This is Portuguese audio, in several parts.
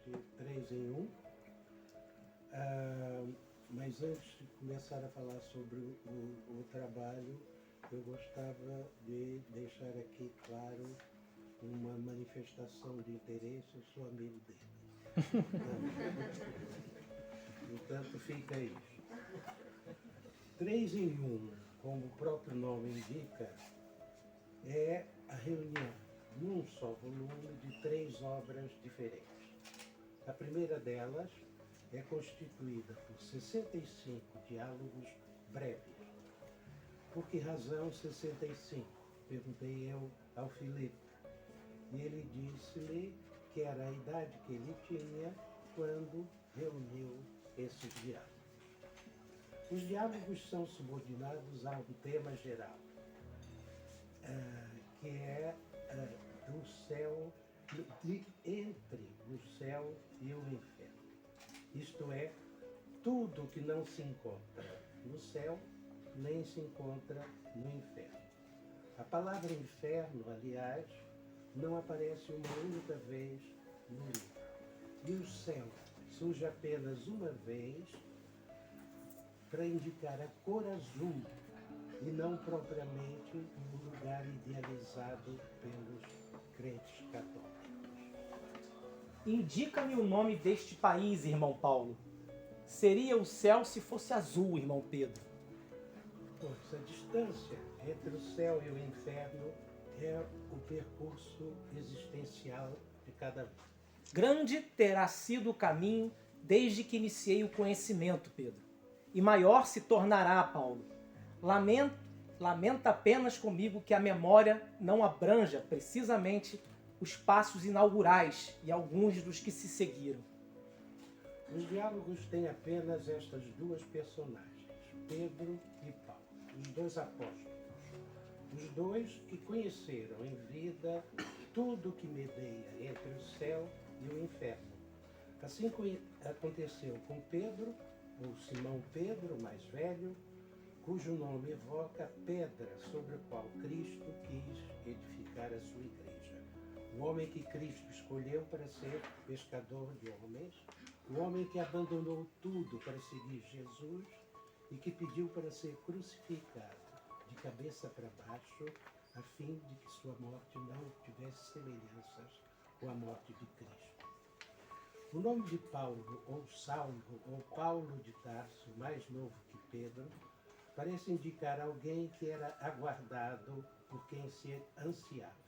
de 3 em 1. Mas antes de começar a falar sobre o trabalho, eu gostava de deixar aqui claro uma manifestação de interesse. Eu sou amigo dele. Portanto, fica isso. 3 em 1, como o próprio nome indica, é a reunião num só volume de 3 obras diferentes. A primeira delas é constituída por 65 diálogos breves. Por que razão 65? Perguntei eu ao Filipe. E ele disse-me que era a idade que ele tinha quando reuniu esses diálogos. Os diálogos são subordinados a um tema geral, que é do céu, entre o céu e o inferno. Isto é, tudo que não se encontra no céu, nem se encontra no inferno. A palavra inferno, aliás, não aparece uma única vez no livro. E o céu surge apenas uma vez para indicar a cor azul e não propriamente o lugar idealizado pelos crentes católicos. Indica-me o nome deste país, irmão Paulo. Seria o céu se fosse azul, irmão Pedro. Pois a distância entre o céu e o inferno é o percurso existencial de cada um. Grande terá sido o caminho desde que iniciei o conhecimento, Pedro. E maior se tornará, Paulo. Lamenta apenas comigo que a memória não abranja precisamente os passos inaugurais e alguns dos que se seguiram. Os diálogos têm apenas estas duas personagens, Pedro e Paulo, os dois apóstolos. Os dois que conheceram em vida tudo que medeia entre o céu e o inferno. Assim aconteceu com Pedro, ou Simão Pedro, mais velho, cujo nome evoca a pedra sobre a qual Cristo quis edificar a sua igreja. O homem que Cristo escolheu para ser pescador de homens, o homem que abandonou tudo para seguir Jesus e que pediu para ser crucificado de cabeça para baixo, a fim de que sua morte não tivesse semelhanças com a morte de Cristo. O nome de Paulo, ou Saulo, ou Paulo de Tarso, mais novo que Pedro, parece indicar alguém que era aguardado por quem se ansiava.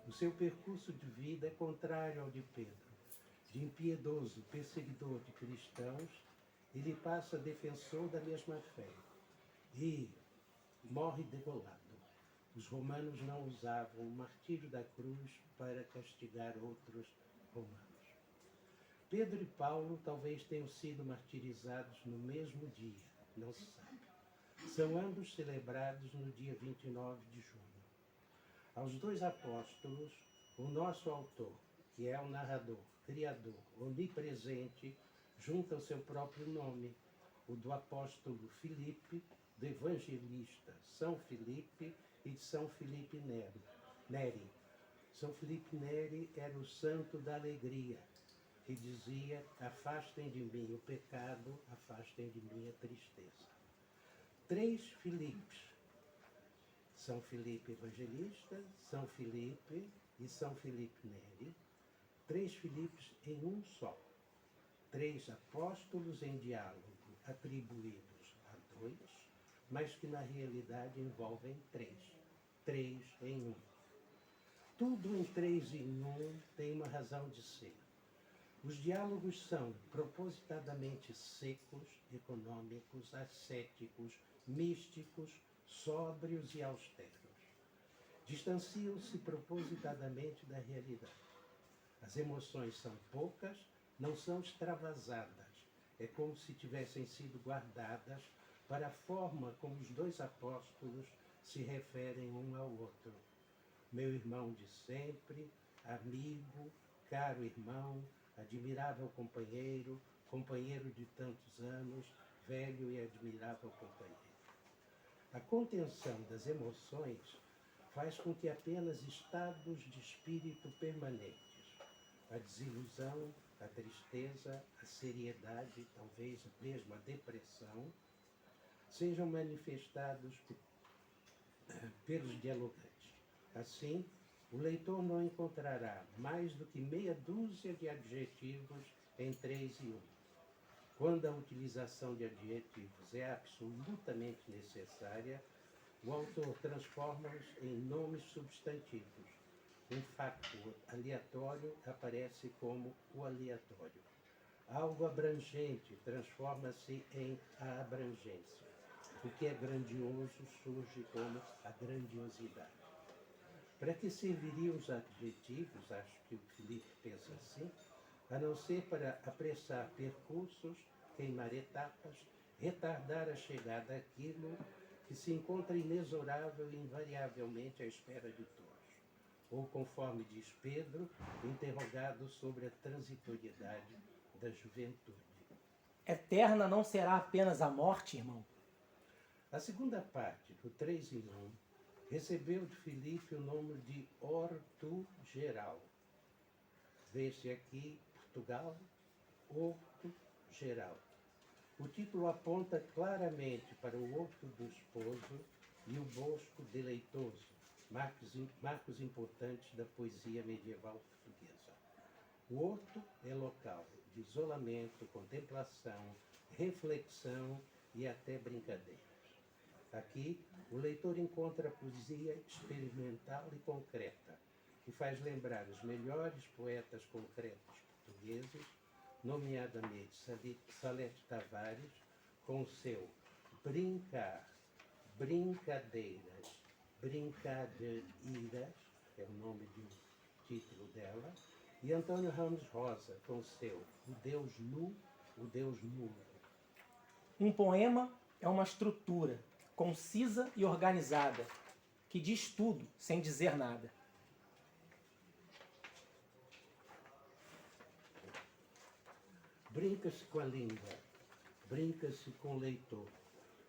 O seu percurso de vida é contrário ao de Pedro. De impiedoso perseguidor de cristãos, ele passa defensor da mesma fé e morre degolado. Os romanos não usavam o martírio da cruz para castigar outros romanos. Pedro e Paulo talvez tenham sido martirizados no mesmo dia, não se sabe. São ambos celebrados no dia 29 de junho. Aos dois apóstolos, o nosso autor, que é o narrador, criador, onipresente, junta o seu próprio nome, o do apóstolo Filipe, do evangelista São Filipe e de São Filipe Neri. São Filipe Neri era o santo da alegria, que dizia: afastem de mim o pecado, afastem de mim a tristeza. 3 Filipes: São Filipe Evangelista, São Filipe e São Filipe Neri. 3 Filipes em um só. 3 apóstolos em diálogo, atribuídos a 2, mas que na realidade envolvem 3. 3 em 1. Tudo em 3 em 1 tem uma razão de ser. Os diálogos são propositadamente secos, econômicos, ascéticos, místicos, sóbrios e austeros. Distanciam-se propositadamente da realidade. As emoções são poucas, não são extravasadas. É como se tivessem sido guardadas para a forma como os dois apóstolos se referem um ao outro. Meu irmão de sempre, amigo, caro irmão, admirável companheiro, companheiro de tantos anos, velho e admirável companheiro. A contenção das emoções faz com que apenas estados de espírito permanentes, a desilusão, a tristeza, a seriedade, talvez mesmo a depressão, sejam manifestados pelos dialogantes. Assim, o leitor não encontrará mais do que meia dúzia de adjetivos em 3 e 1. Quando a utilização de adjetivos é absolutamente necessária, o autor transforma-os em nomes substantivos. Um facto aleatório aparece como o aleatório. Algo abrangente transforma-se em a abrangência. O que é grandioso surge como a grandiosidade. Para que serviriam os adjetivos, acho que o Filipe pensa assim, a não ser para apressar percursos, queimar etapas, retardar a chegada àquilo que se encontra inexorável e invariavelmente à espera de todos. Ou, conforme diz Pedro, interrogado sobre a transitoriedade da juventude. Eterna não será apenas a morte, irmão? A segunda parte, do 3 em 1, recebeu de Filipe o nome de Horto Geral. Vê-se aqui Portugal, Horto Geral. O título aponta claramente para o Horto do Esposo e o Bosco Deleitoso, marcos importantes da poesia medieval portuguesa. O horto é local de isolamento, contemplação, reflexão e até brincadeiras. Aqui, o leitor encontra a poesia experimental e concreta, que faz lembrar os melhores poetas concretos portugueses, nomeadamente Salete Tavares, com o seu Brincar, Brincadeiras, Brincadeiras, que é o nome do título dela, e Antônio Ramos Rosa, com o seu O Deus Nu, o Deus Mudo. Um poema é uma estrutura concisa e organizada, que diz tudo sem dizer nada. Brinca-se com a língua, brinca-se com o leitor.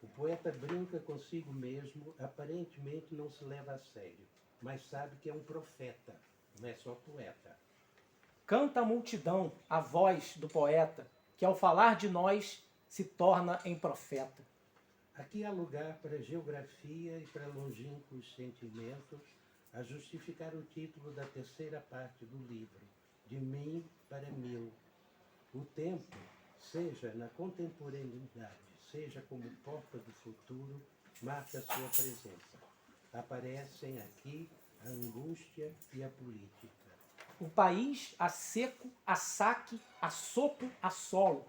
O poeta brinca consigo mesmo, aparentemente não se leva a sério, mas sabe que é um profeta, não é só poeta. Canta a multidão a voz do poeta, que ao falar de nós se torna em profeta. Aqui há lugar para geografia e para longínquos sentimentos, a justificar o título da terceira parte do livro, De Mim para Mil. O tempo, seja na contemporaneidade, seja como porta do futuro, marca sua presença. Aparecem aqui a angústia e a política. O país a seco, a saque, a soco, a solo.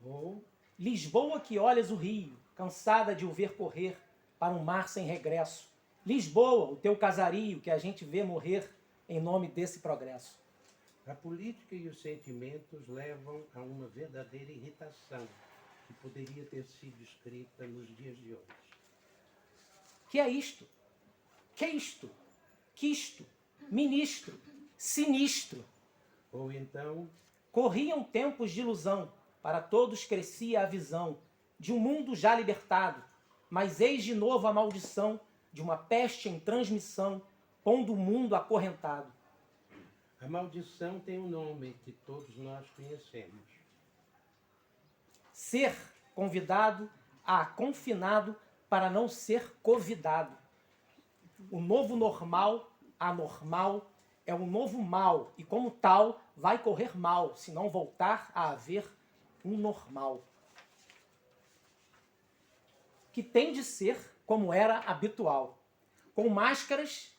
Ou Lisboa que olhas o rio, cansada de o ver correr para um mar sem regresso. Lisboa, o teu casario que a gente vê morrer em nome desse progresso. a política e os sentimentos levam a uma verdadeira irritação que poderia ter sido escrita nos dias de hoje. Que é isto? Que é isto? Quisto, ministro, sinistro. Ou então, Corriam tempos de ilusão, para todos crescia a visão de um mundo já libertado, mas eis de novo a maldição de uma peste em transmissão, pondo o mundo acorrentado. a maldição tem um nome que todos nós conhecemos. Ser convidado a confinado para não ser convidado. O novo normal, anormal, é um novo mal e, como tal, vai correr mal se não voltar a haver um normal. Que tem de ser como era habitual, com máscaras,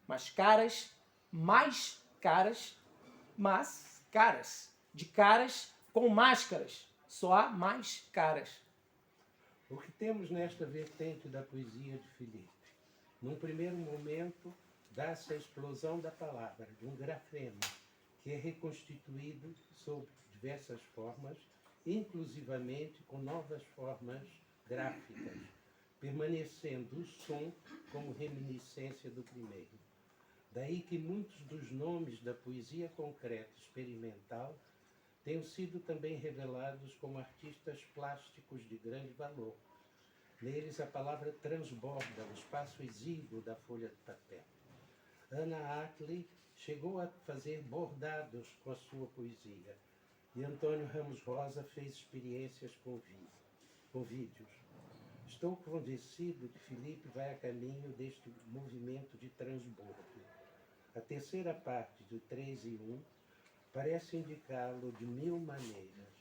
mais caras, mais caras, mas caras, de caras com máscaras, só há mais caras. O que temos nesta vertente da poesia de Filipe? Num primeiro momento, dá-se a explosão da palavra, de um grafema, que é reconstituído sob diversas formas, inclusivamente com novas formas gráficas, permanecendo o som como reminiscência do primeiro. Daí que muitos dos nomes da poesia concreta experimental tenham sido também revelados como artistas plásticos de grande valor. Neles a palavra transborda o espaço exíguo da folha de papel. Anna Attlee chegou a fazer bordados com a sua poesia. e Antônio Ramos Rosa fez experiências com vídeos. Estou convencido que Felipe vai a caminho deste movimento de transbordo. A terceira parte do 3 em 1 parece indicá-lo de 1000 maneiras.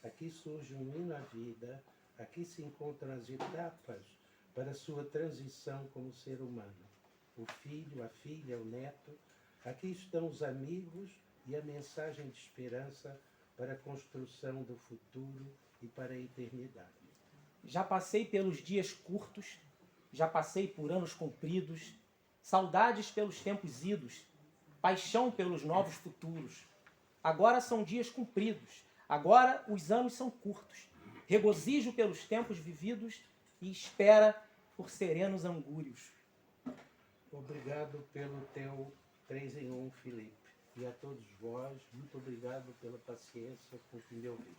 Aqui surge um hino à vida, aqui se encontram as etapas para sua transição como ser humano. O filho, a filha, o neto, aqui estão os amigos e a mensagem de esperança para a construção do futuro e para a eternidade. Já passei pelos dias curtos, já passei por anos compridos, saudades pelos tempos idos, paixão pelos novos futuros. Agora são dias cumpridos, agora os anos são curtos, regozijo pelos tempos vividos e espera por serenos angúrios. Obrigado pelo teu 3 em 1, Felipe. E a todos vós, muito obrigado pela paciência com que me ouvi.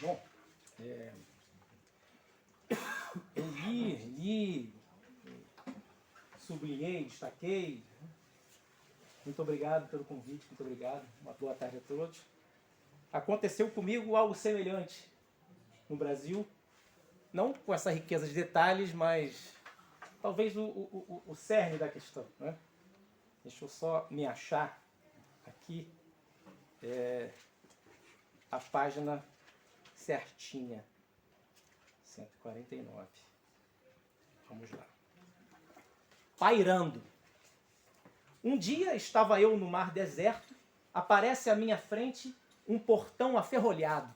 Bom, eu li, sublinhei, destaquei. Muito obrigado pelo convite, muito obrigado. Uma boa tarde a todos. Aconteceu comigo algo semelhante no Brasil, não com essa riqueza de detalhes, mas talvez o cerne da questão, né? Deixa eu só me achar aqui a página certinha, 149. Vamos lá. Pairando. Um dia estava eu no mar deserto, aparece à minha frente um portão aferrolhado.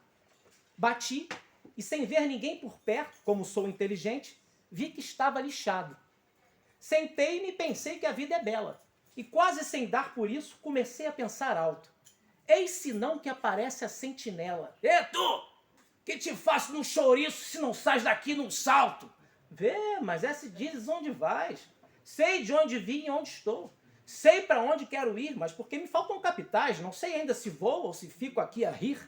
Bati e, sem ver ninguém por perto, como sou inteligente, vi que estava lixado. Sentei-me e pensei que a vida é bela, e quase sem dar por isso, comecei a pensar alto. Eis senão que aparece a sentinela. Ê, tu! Que te faço num chouriço se não sais daqui num salto? Vê, mas é se dizes onde vais. Sei de onde vim e onde estou. Sei para onde quero ir, mas porque me faltam capitais, não sei ainda se vou ou se fico aqui a rir.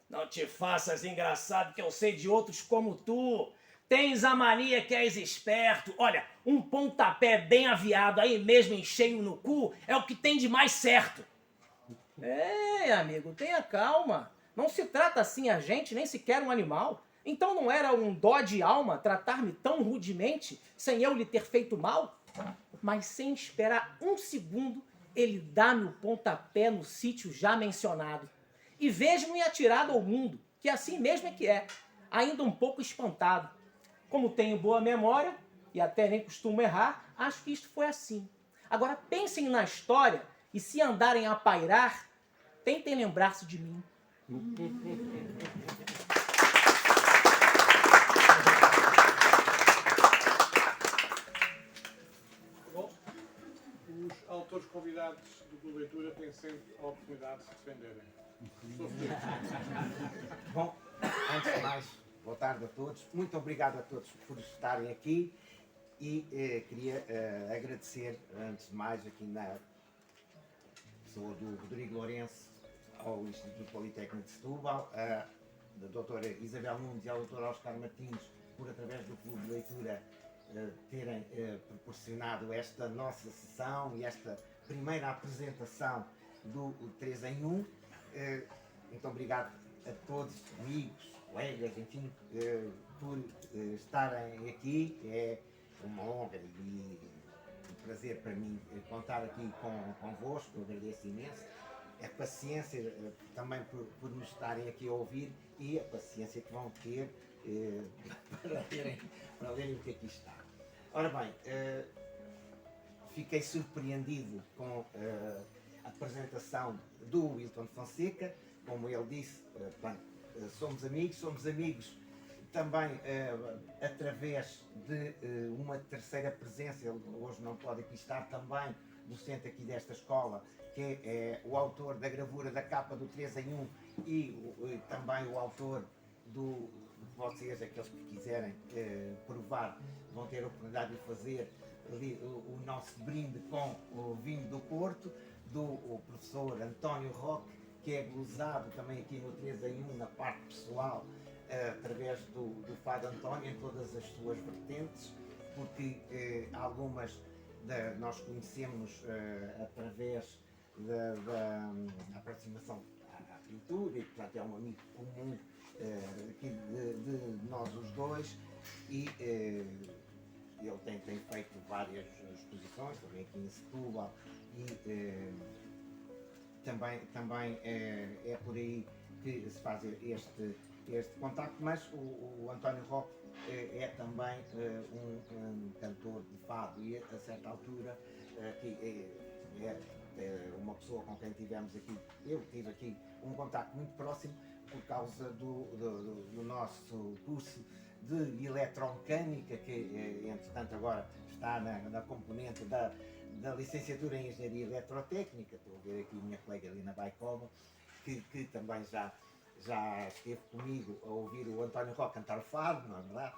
Não te faças engraçado que eu sei de outros como tu. Tens a mania que és esperto. Olha, um pontapé bem aviado aí mesmo em cheio no cu é o que tem de mais certo. Ei, amigo, tenha calma. Não se trata assim a gente, nem sequer um animal. Então não era um dó de alma tratar-me tão rudemente, sem eu lhe ter feito mal? Mas sem esperar um segundo, ele dá-me o pontapé no sítio já mencionado. E vejo-me atirado ao mundo, que assim mesmo é que é, ainda um pouco espantado. Como tenho boa memória, e até nem costumo errar, acho que isto foi assim. Agora pensem na história, e se andarem a pairar, tentem lembrar-se de mim. Bom, os autores convidados do Clube Leitura têm sempre a oportunidade de se defenderem. Bom, antes de mais, boa tarde a todos. Muito obrigado a todos por estarem aqui e queria agradecer, antes de mais, aqui na pessoa do Rodrigo Lourenço, ao Instituto Politécnico de Setúbal, da doutora Isabel Nunes e ao doutor Oscar Martins, por através do Clube de Leitura terem proporcionado esta nossa sessão e esta primeira apresentação do 3 em 1. Muito obrigado a todos, amigos, colegas, enfim, por estarem aqui. É uma honra e um prazer para mim contar aqui convosco. Agradeço imenso a paciência também por nos estarem aqui a ouvir e a paciência que vão ter para lerem o que aqui está. Ora bem, fiquei surpreendido com a apresentação do Wilton Fonseca. Como ele disse, somos amigos também através de uma terceira presença. Ele hoje não pode aqui estar, também docente aqui desta escola, que é o autor da gravura da capa do 3 em 1 e também o autor do, vocês, aqueles que quiserem provar, vão ter a oportunidade de fazer ali o nosso brinde com o vinho do Porto, do professor António Roque, que é glosado também aqui no 3 em 1 na parte pessoal através do Fado António em todas as suas vertentes, porque algumas nós conhecemos através da aproximação à pintura, e portanto é um amigo comum aqui de nós os dois, e ele tem feito várias exposições, também aqui em Setúbal, e também é por aí que se faz este contacto, mas o António Roque é também um cantor de fado, e a certa altura que é uma pessoa com quem eu tive aqui um contacto muito próximo por causa do nosso curso de eletromecânica, que entretanto agora está na componente da licenciatura em Engenharia Eletrotécnica. Estou a ver aqui a minha colega Lina Baikova, que também já esteve comigo a ouvir o António Roque cantar fado, não é verdade?